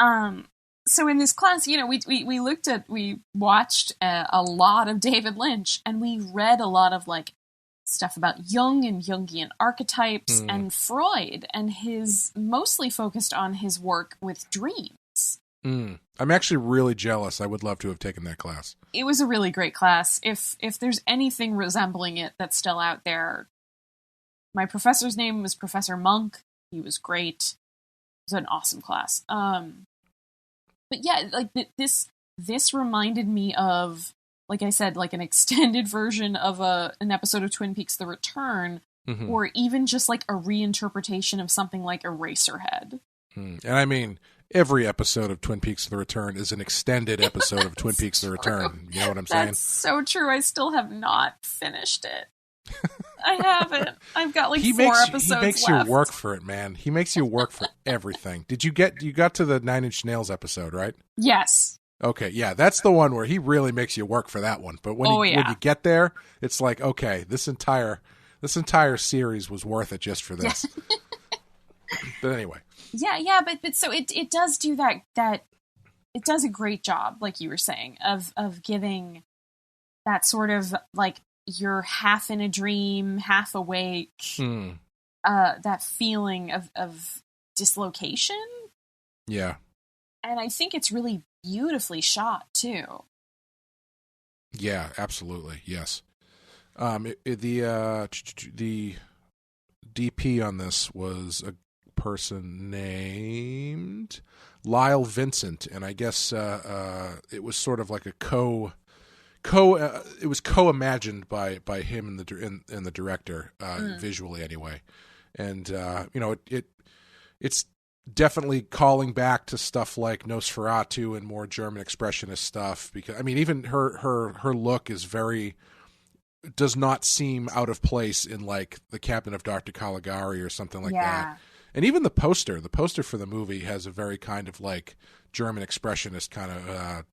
So in this class, you know, we watched a lot of David Lynch, and we read a lot of like stuff about Jung and Jungian archetypes and Freud, and his mostly focused on his work with dreams. I'm actually really jealous. I would love to have taken that class. It was a really great class. If there's anything resembling it that's still out there, my professor's name was Professor Monk. He was great. It was an awesome class. But yeah, like this reminded me of, like I said, like an extended version of an episode of Twin Peaks: The Return, or even just like a reinterpretation of something like Eraserhead. And I mean, every episode of Twin Peaks: The Return is an extended episode of Twin Peaks: The Return. You know what I'm saying? That's so true. I still have not finished it. I haven't. I've got like 4 episodes He makes left. you work for it, man. He makes you work for everything. You got to the 9 Inch Nails episode, right? Yes. Okay, yeah, that's the one where he really makes you work for that one. But when you get there, it's like, okay, this entire series was worth it just for this. But anyway. Yeah, but so it does do that it does a great job, like you were saying, of giving that sort of like you're half in a dream, half awake, that feeling of dislocation. Yeah. And I think it's really beautifully shot too. Yeah, absolutely. Yes. The DP on this was a person named Lyle Vincent, and I guess it was sort of like a it was co-imagined by him and the director, visually anyway. And you know, it's definitely calling back to stuff like Nosferatu and more German expressionist stuff, because I mean, even her look is does not seem out of place in like The Cabinet of Dr. Caligari or something like that. And even the poster for the movie has a very kind of like German expressionist kind of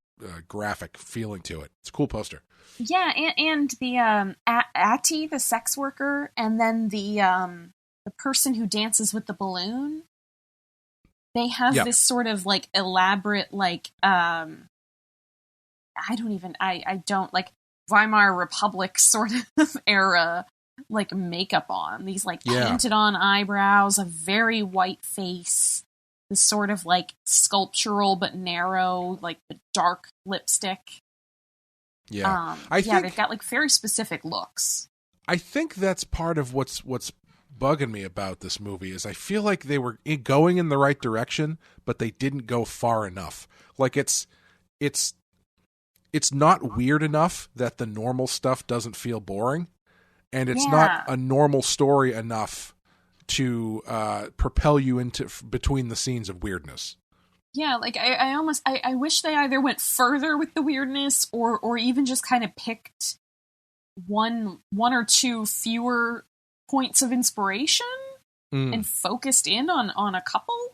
graphic feeling to it. It's a cool poster. Yeah, and the Atty, the sex worker, and then the person who dances with the balloon. They have this sort of like elaborate, like I don't like Weimar Republic sort of era like makeup on. These like painted on eyebrows, a very white face, this sort of like sculptural but narrow, like the dark lipstick. Yeah. They've got like very specific looks. I think that's part of what's bugging me about this movie is I feel like they were going in the right direction, but they didn't go far enough. Like it's not weird enough that the normal stuff doesn't feel boring, and it's not a normal story enough to propel you into between the scenes of weirdness. Yeah, like I wish they either went further with the weirdness or even just kind of picked one or two fewer points of inspiration and focused in on a couple,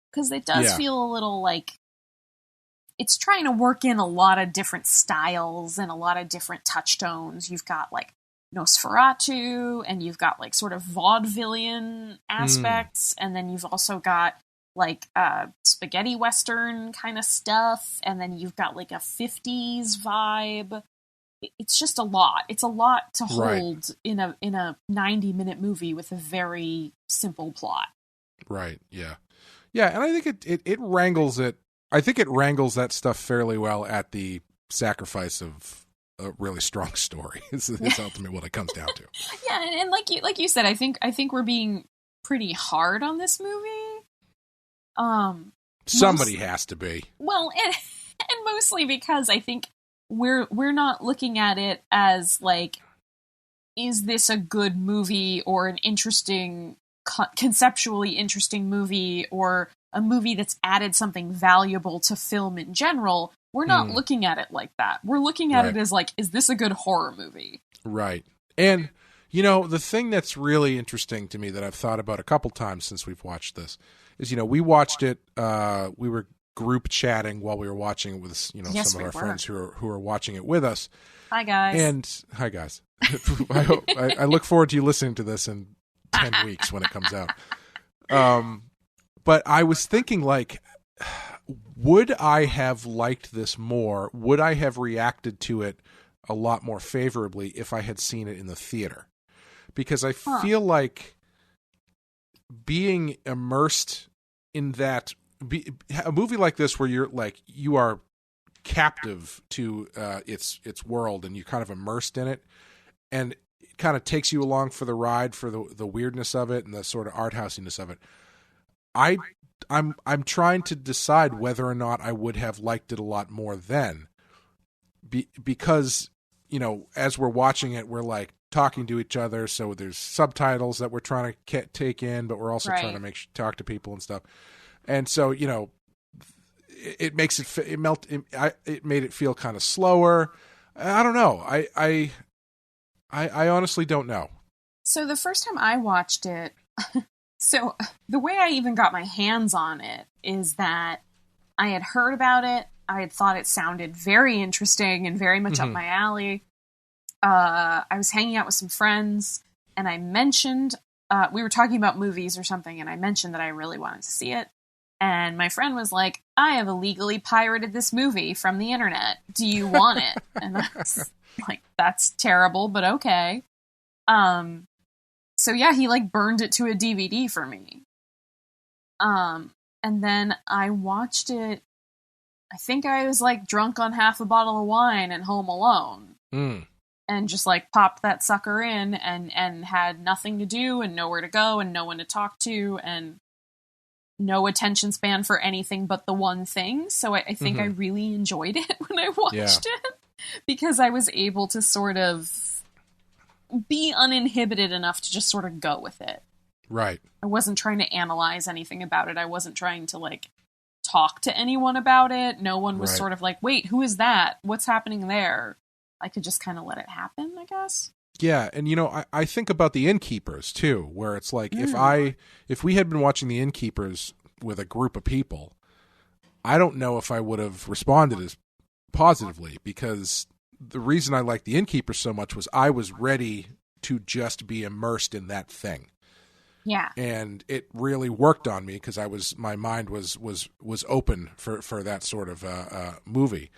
because it does feel a little like it's trying to work in a lot of different styles and a lot of different touchstones. You've got like Nosferatu, and you've got like sort of vaudevillian aspects, and then you've also got like spaghetti western kind of stuff, and then you've got like a 50s vibe. It's just a lot. It's a lot to hold in a 90-minute movie with a very simple plot. Right. Yeah. Yeah, and I think it wrangles it. I think it wrangles that stuff fairly well at the sacrifice of a really strong story. It's ultimately what it comes down to. Yeah, and like you said, I think we're being pretty hard on this movie. Somebody has to be. Well, and mostly because I think we're not looking at it as like, is this a good movie or an interesting, conceptually interesting movie, or a movie that's added something valuable to film in general. We're not looking at it like that. We're looking at it as like, is this a good horror movie? Right. And, you know, the thing that's really interesting to me that I've thought about a couple times since we've watched this is, you know, we watched it, we were group chatting while we were watching it with, you know, some of our friends who are watching it with us. Hi, guys. And, hi, guys. I look forward to you listening to this in 10 weeks when it comes out. But I was thinking, like, would I have liked this more? Would I have reacted to it a lot more favorably if I had seen it in the theater? Because I feel like being immersed in that, a movie like this where you're like, you are captive to its world and you're kind of immersed in it, and it kind of takes you along for the ride for the weirdness of it and the sort of art housiness of it. I'm trying to decide whether or not I would have liked it a lot more then, because, you know, as we're watching it, we're like talking to each other. So there's subtitles that we're trying to take in, but we're also trying to talk to people and stuff. And so, you know, it makes it made it feel kind of slower. I don't know. I honestly don't know. So the first time I watched it, so the way I even got my hands on it is that I had heard about it. I had thought it sounded very interesting and very much up my alley. I was hanging out with some friends, and I mentioned, we were talking about movies or something, and I mentioned that I really wanted to see it. And my friend was like, I have illegally pirated this movie from the internet. Do you want it? And I was like, that's terrible, but okay. So yeah, he like burned it to a DVD for me. And then I watched it. I think I was like drunk on half a bottle of wine and home alone. And just like popped that sucker in and had nothing to do and nowhere to go and no one to talk to and no attention span for anything but the one thing. So I think I really enjoyed it when I watched it, because I was able to sort of be uninhibited enough to just sort of go with it. Right. I wasn't trying to analyze anything about it. I wasn't trying to like talk to anyone about it. No one was sort of like, wait, who is that? What's happening there? I could just kind of let it happen, I guess. Yeah, and you know, I think about The Innkeepers too, where it's like if we had been watching The Innkeepers with a group of people, I don't know if I would have responded as positively, because the reason I liked The Innkeepers so much was I was ready to just be immersed in that thing. Yeah. And it really worked on me because my mind was open for that sort of movie.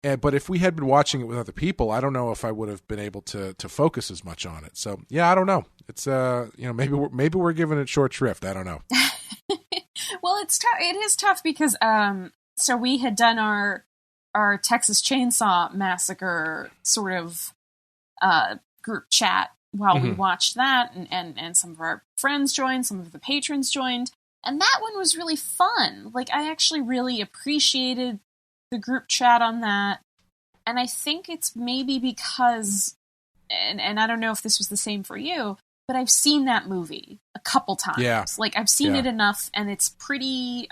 But if we had been watching it with other people, I don't know if I would have been able to focus as much on it. So yeah, I don't know. It's you know, maybe we're giving it short shrift. I don't know. Well, it's tough. It is tough because so we had done our Texas Chainsaw Massacre sort of group chat while we watched that, and some of our friends joined, some of the patrons joined, and that one was really fun. Like, I actually really appreciated the group chat on that, and I think it's maybe because, and I don't know if this was the same for you, but I've seen that movie a couple times. Yeah. Like, I've seen it enough, and it's pretty,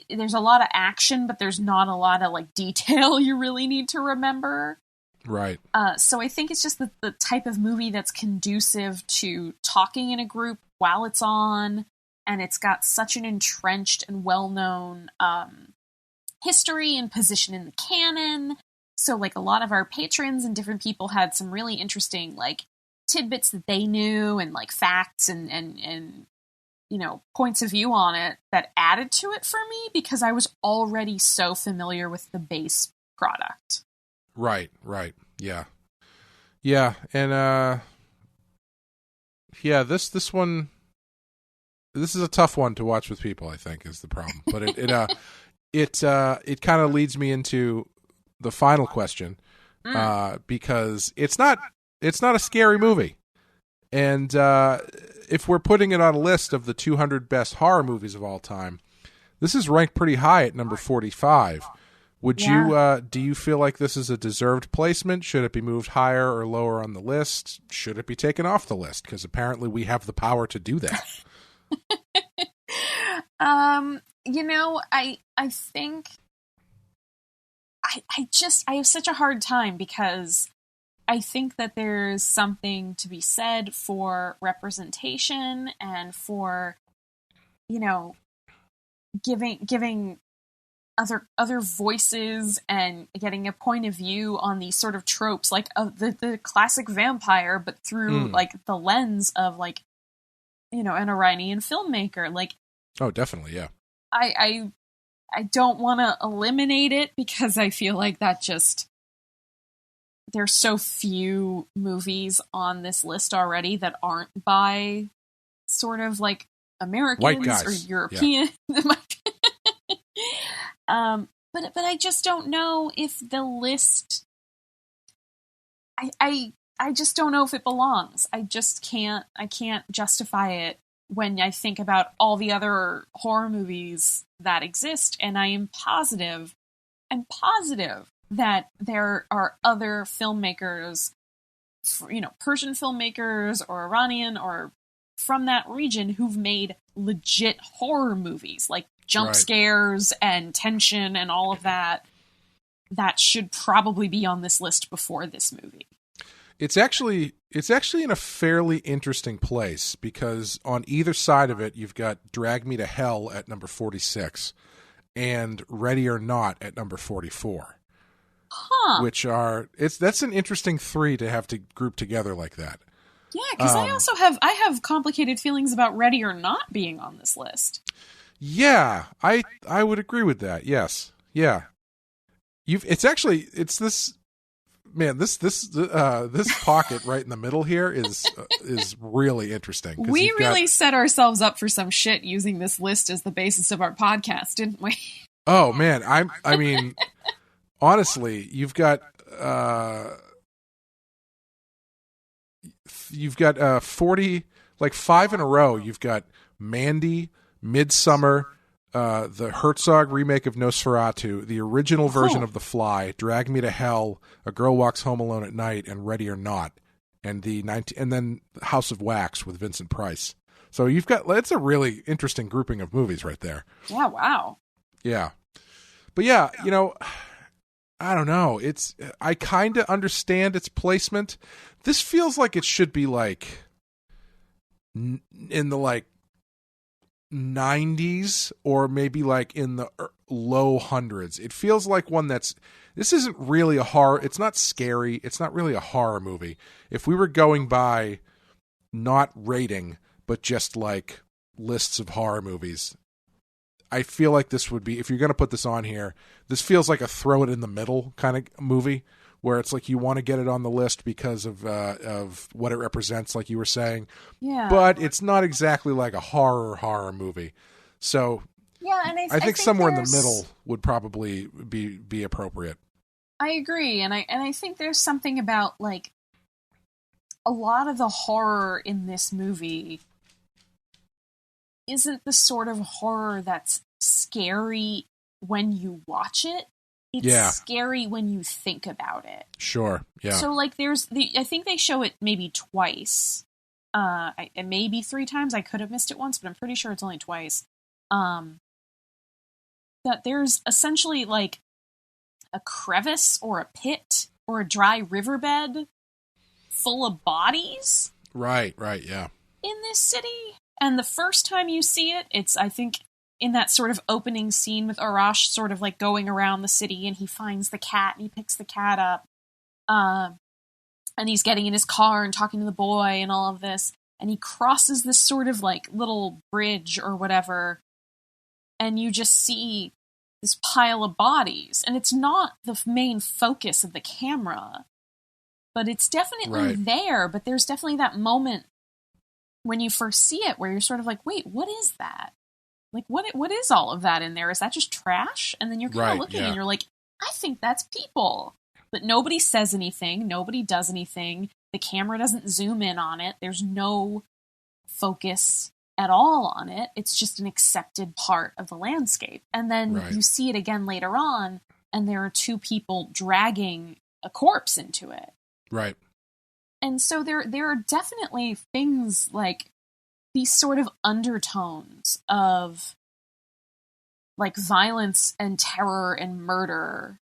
there's a lot of action, but there's not a lot of, like, detail you really need to remember. Right. So I think it's just the type of movie that's conducive to talking in a group while it's on, and it's got such an entrenched and well-known history and position in the canon. So like a lot of our patrons and different people had some really interesting like tidbits that they knew and like facts and points of view on it that added to it for me because I was already so familiar with the base product. Right. Yeah. Yeah. And, this one, this is a tough one to watch with people, I think, is the problem. But it kind of leads me into the final question, because it's not a scary movie. And if we're putting it on a list of the 200 best horror movies of all time, this is ranked pretty high at number 45. Would you do you feel like this is a deserved placement? Should it be moved higher or lower on the list? Should it be taken off the list? Because apparently we have the power to do that. I think I have such a hard time because I think that there's something to be said for representation and for, giving other voices and getting a point of view on these sort of tropes, like the classic vampire, but through like the lens of like, an Iranian filmmaker. Like, oh, definitely, yeah. I don't want to eliminate it because I feel like that just there's so few movies on this list already that aren't by sort of like Americans white guys or European. Yeah. But I just don't know if the list. I just don't know if it belongs. I can't justify it when I think about all the other horror movies that exist, and I am positive that there are other filmmakers, Persian filmmakers or Iranian or from that region who've made legit horror movies, like jump scares and tension and all of that should probably be on this list before this movie. It's actually in a fairly interesting place because on either side of it, you've got Drag Me to Hell at number 46 and Ready or Not at number 44. Huh. That's an interesting three to have to group together like that. Yeah, because I have complicated feelings about Ready or Not being on this list. Yeah, I would agree with that. Yes. Yeah. It's this pocket right in the middle here is really interesting. We really set ourselves up for some shit using this list as the basis of our podcast, didn't we? Oh man, I mean honestly, you've got 40, like 5 in a row. You've got Mandy, Midsummer, the Herzog remake of Nosferatu, the original version of The Fly, Drag Me to Hell, A Girl Walks Home Alone at Night, and Ready or Not, and then House of Wax with Vincent Price. So it's a really interesting grouping of movies right there. Yeah, wow. Yeah. But yeah, I don't know. I kind of understand its placement. This feels like it should be like in the like 90s or maybe like in the low hundreds. It feels like one this isn't really a horror. It's not scary. It's not really a horror movie. If we were going by not rating, but just like lists of horror movies, I feel like this would be, if you're going to put this on here, this feels like a throw it in the middle kind of movie where it's like you want to get it on the list because of what it represents, like you were saying. Yeah. But it's not exactly like a horror movie. So yeah, and I think somewhere in the middle would probably be appropriate. I agree, and I think there's something about like a lot of the horror in this movie isn't the sort of horror that's scary when you watch it. It's scary when you think about it. Sure, yeah. So, like, I think they show it maybe twice. It may be 3 times. I could have missed it once, but I'm pretty sure it's only twice. That there's essentially, like, a crevice or a pit or a dry riverbed full of bodies. Right, yeah. In this city. And the first time you see it, I think in that sort of opening scene with Arash sort of like going around the city, and he finds the cat and he picks the cat up. And he's getting in his car and talking to the boy and all of this. And he crosses this sort of like little bridge or whatever. And you just see this pile of bodies. And it's not the main focus of the camera. But it's definitely there. But there's definitely that moment when you first see it where you're sort of like, wait, what is that? Like, what is all of that in there? Is that just trash? And then you're kind of looking and you're like, I think that's people. But nobody says anything. Nobody does anything. The camera doesn't zoom in on it. There's no focus at all on it. It's just an accepted part of the landscape. And then you see it again later on, and there are two people dragging a corpse into it. Right. And so there are definitely things like these sort of undertones of like violence and terror and murder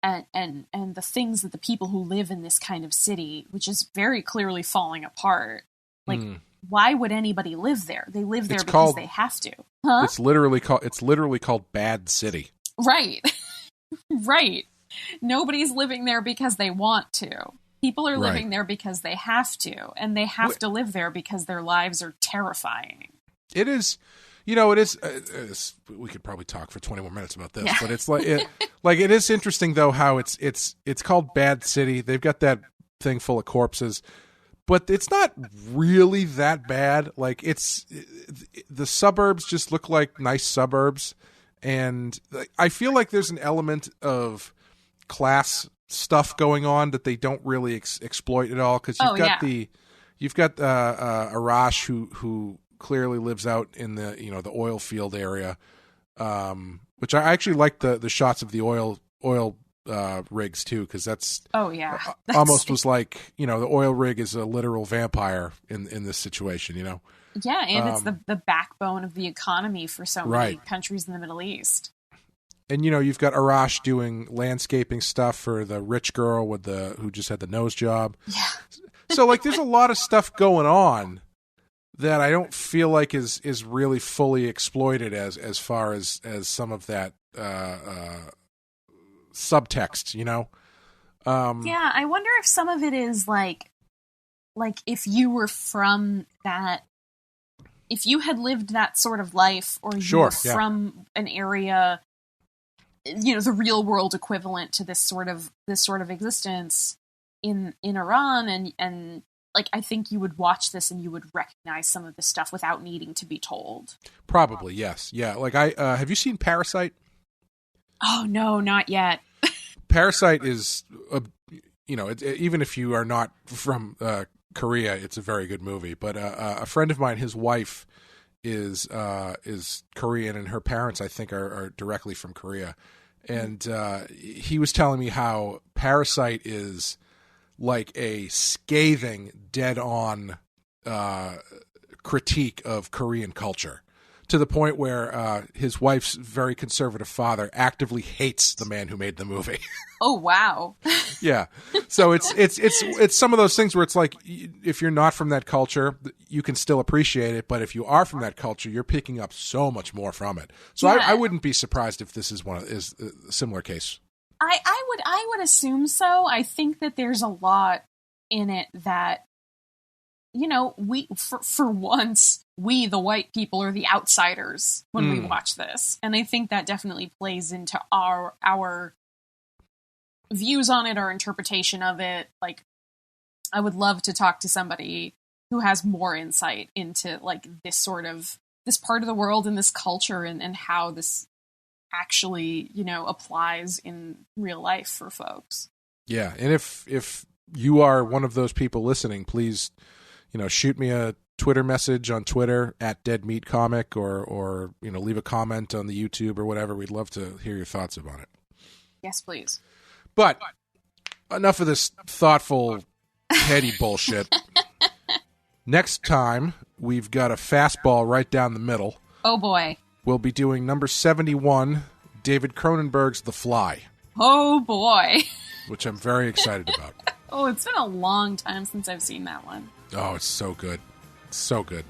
and the things that the people who live in this kind of city, which is very clearly falling apart. Like, why would anybody live there? They live there because they have to. Huh? It's literally called Bad City. Right. Right. Nobody's living there because they want to. People are living there because they have to, and they have to live there because their lives are terrifying. It is, it is. We could probably talk for 20 more minutes about this, but it's like it is interesting though how it's called Bad City. They've got that thing full of corpses, but it's not really that bad. Like the suburbs just look like nice suburbs, and I feel like there's an element of class stuff going on that they don't really exploit at all, because you've got Arash who clearly lives out in the oil field area, which I actually like the shots of the oil rigs too, because that's almost was like the oil rig is a literal vampire in this situation, Yeah, and it's the backbone of the economy for so many countries in the Middle East. And you've got Arash doing landscaping stuff for the rich girl who just had the nose job. Yeah. So like there's a lot of stuff going on that I don't feel like is really fully exploited as far as some of that subtext, Yeah, I wonder if some of it is like if you were from that, if you had lived that sort of life, or you were from an area, the real world equivalent to this sort of existence in Iran, and like I think you would watch this and you would recognize some of the stuff without needing to be told. Probably, yes. Yeah, like have you seen Parasite? Oh no, not yet. Parasite is even if you are not from Korea, it's a very good movie. But a friend of mine, his wife is Korean, and her parents, I think, are directly from Korea. And he was telling me how Parasite is like a scathing, dead-on critique of Korean culture, to the point where his wife's very conservative father actively hates the man who made the movie. Oh wow! Yeah, so it's some of those things where it's like, if you're not from that culture, you can still appreciate it, but if you are from that culture, you're picking up so much more from it. So I wouldn't be surprised if this is a similar case. I would assume so. I think that there's a lot in it that, we for once, we the white people are the outsiders when we watch this, and I think that definitely plays into our views on it, our interpretation of it. Like, I would love to talk to somebody who has more insight into like this part of the world and this culture and how this actually, applies in real life for folks. Yeah. And if you are one of those people listening, please, shoot me a Twitter message on Twitter @DeadMeatComic, or leave a comment on the YouTube or whatever. We'd love to hear your thoughts about it. Yes, please. But enough of this thoughtful, heady bullshit. Next time, we've got a fastball right down the middle. Oh, boy. We'll be doing number 71, David Cronenberg's The Fly. Oh, boy. Which I'm very excited about. Oh, it's been a long time since I've seen that one. Oh, it's so good. So good.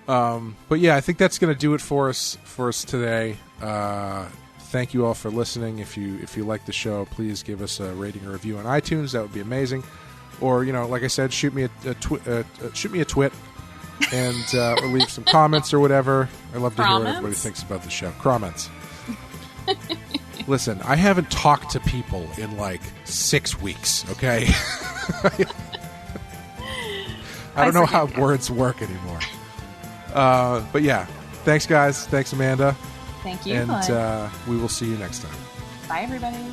But yeah, I think that's going to do it for us today. Thank you all for listening. If you like the show, please give us a rating or review on iTunes. That would be amazing. Or, like I said, shoot me a twit and or leave some comments or whatever. I love to hear what everybody thinks about the show. Comments. Listen, I haven't talked to people in like 6 weeks, okay? I don't know how words work anymore. But yeah, thanks guys. Thanks Amanda. Thank you. And we will see you next time. Bye everybody.